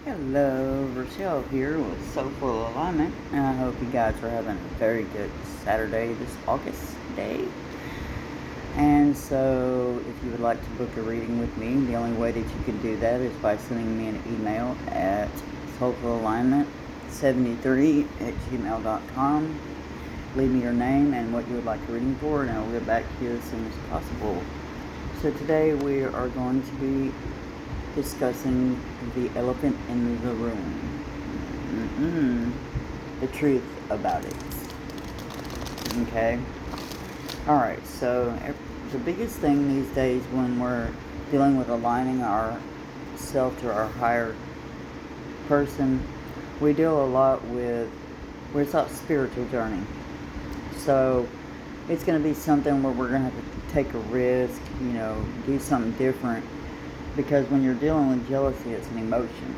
Hello, Rochelle here with Soulful Alignment, and I hope you guys are having a very good Saturday this August day. And so, if you would like to book a reading with me, the only way that you can do that is by sending me an email at soulfulalignment73@gmail.com. Leave me your name and what you would like a reading for, and I'll get back to you as soon as possible. So today we are going to be discussing the elephant in the room. The truth about it. Okay? Alright, so the biggest thing these days when we're dealing with aligning our self to our higher person, we deal a lot with where it's a spiritual journey. So it's going to be something where we're going to have to take a risk, do something different. Because when you're dealing with jealousy, it's an emotion.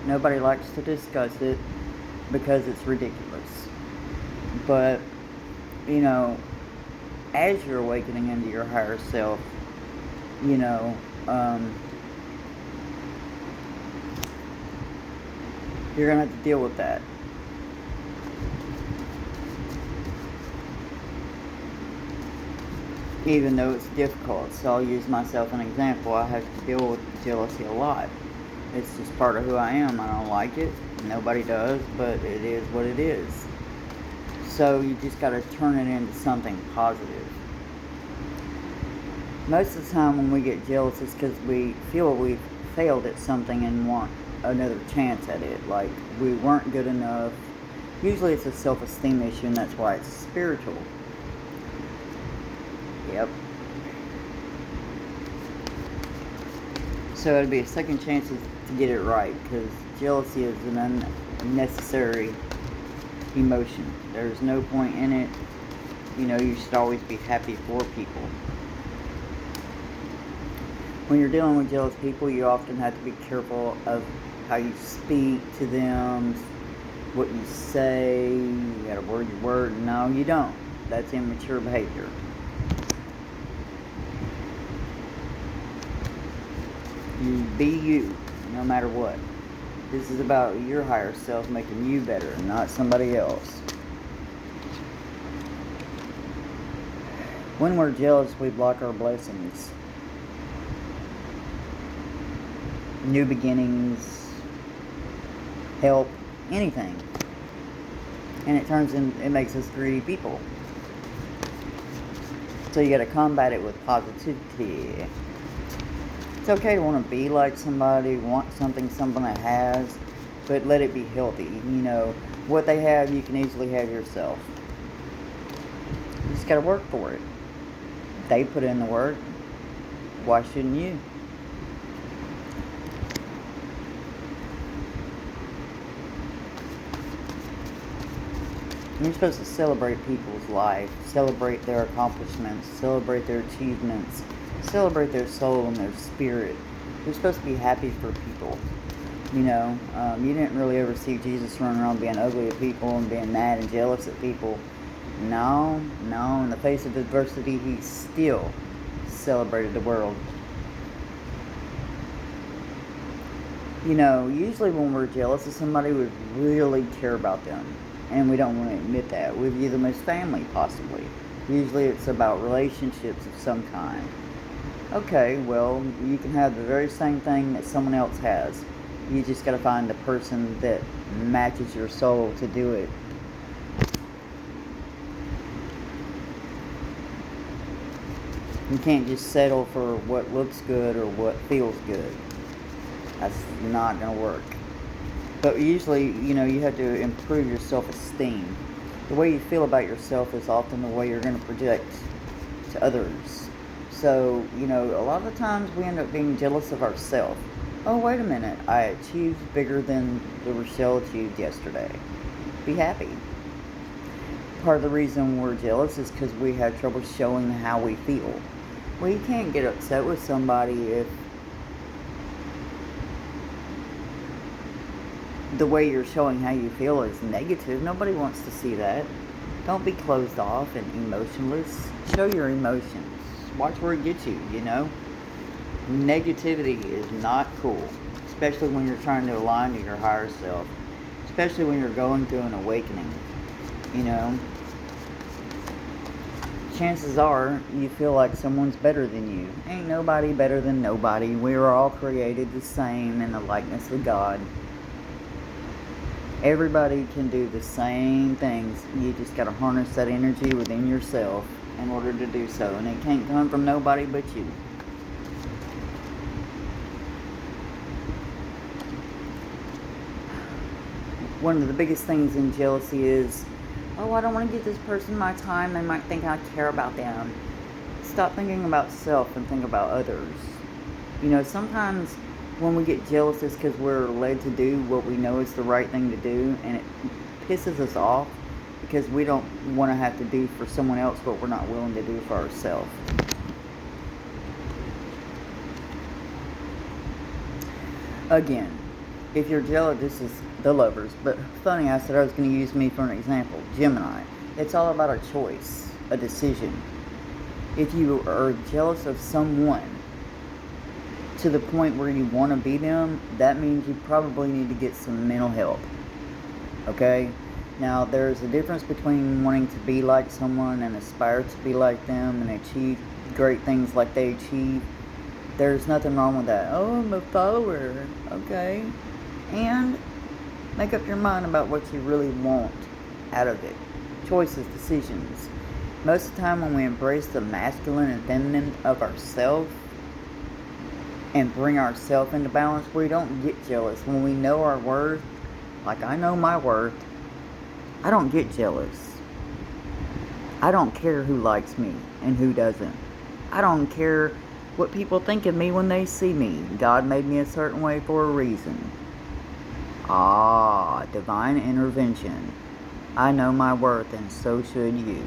Nobody likes to discuss it because it's ridiculous. But, as you're awakening into your higher self, you're going to have to deal with that. Even though it's difficult. So I'll use myself as an example. I have to deal with jealousy a lot. It's just part of who I am. I don't like it. Nobody does, but it is what it is. So you just got to turn it into something positive. Most of the time when we get jealous, it's because we feel we've failed at something and want another chance at it. Like we weren't good enough. Usually it's a self-esteem issue, and that's why it's spiritual. Yep. So it'd be a second chance to get it right, because jealousy is an unnecessary emotion. There's no point in it. You should always be happy for people. When you're dealing with jealous people, you often have to be careful of how you speak to them, what you say. You gotta word your word. No, you don't. That's immature behavior. You be you, no matter what. This is about your higher self making you better, not somebody else. When we're jealous, we block our blessings. New beginnings, help, anything. And it makes us greedy people. So you gotta combat it with positivity. It's okay to want to be like somebody, want something someone has, but let it be healthy. What they have, you can easily have yourself. You just got to work for it. They put in the work. Why shouldn't you? You're supposed to celebrate people's life, celebrate their accomplishments, celebrate their achievements, celebrate their soul and their spirit. You're supposed to be happy for people. You didn't really ever see Jesus running around being ugly at people and being mad and jealous at people. No, in the face of adversity, he still celebrated the world. Usually when we're jealous of somebody, we really care about them. And we don't want to admit that. We view them as family, possibly. Usually it's about relationships of some kind. Okay, well, you can have the very same thing that someone else has. You just got to find the person that matches your soul to do it. You can't just settle for what looks good or what feels good. That's not going to work. But usually, you have to improve your self-esteem. The way you feel about yourself is often the way you're going to project to others. So, a lot of the times we end up being jealous of ourselves. Oh, wait a minute. I achieved bigger than the Rochelle achieved yesterday. Be happy. Part of the reason we're jealous is because we have trouble showing how we feel. Well, you can't get upset with somebody if the way you're showing how you feel is negative. Nobody wants to see that. Don't be closed off and emotionless. Show your emotions. Watch where it gets you, Negativity is not cool. especially when you're trying to align to your higher self, especially when you're going through an awakening. You know, chances are you feel like someone's better than you. Ain't nobody better than nobody. We are all created the same in the likeness of God. Everybody can do the same things. You just got to harness that energy within yourself in order to do so. And it can't come from nobody but you. One of the biggest things in jealousy is, oh, I don't want to give this person my time. They might think I care about them. Stop thinking about self and think about others. You know, sometimes when we get jealous, it's because we're led to do what we know is the right thing to do, and it pisses us off because we don't want to have to do for someone else what we're not willing to do for ourselves. Again, if you're jealous, this is the lovers, but funny, I said I was going to use me for an example. Gemini. It's all about a choice, a decision. If you are jealous of someone to the point where you want to be them, that means you probably need to get some mental help. Okay? Now, there's a difference between wanting to be like someone and aspire to be like them and achieve great things like they achieve. There's nothing wrong with that. Oh, I'm a follower. Okay. And make up your mind about what you really want out of it. Choices, decisions. Most of the time when we embrace the masculine and feminine of ourselves and bring ourselves into balance, we don't get jealous. When we know our worth, like I know my worth, I don't get jealous. I don't care who likes me and who doesn't. I don't care what people think of me when they see me. God made me a certain way for a reason. Ah, divine intervention. I know my worth, and so should you.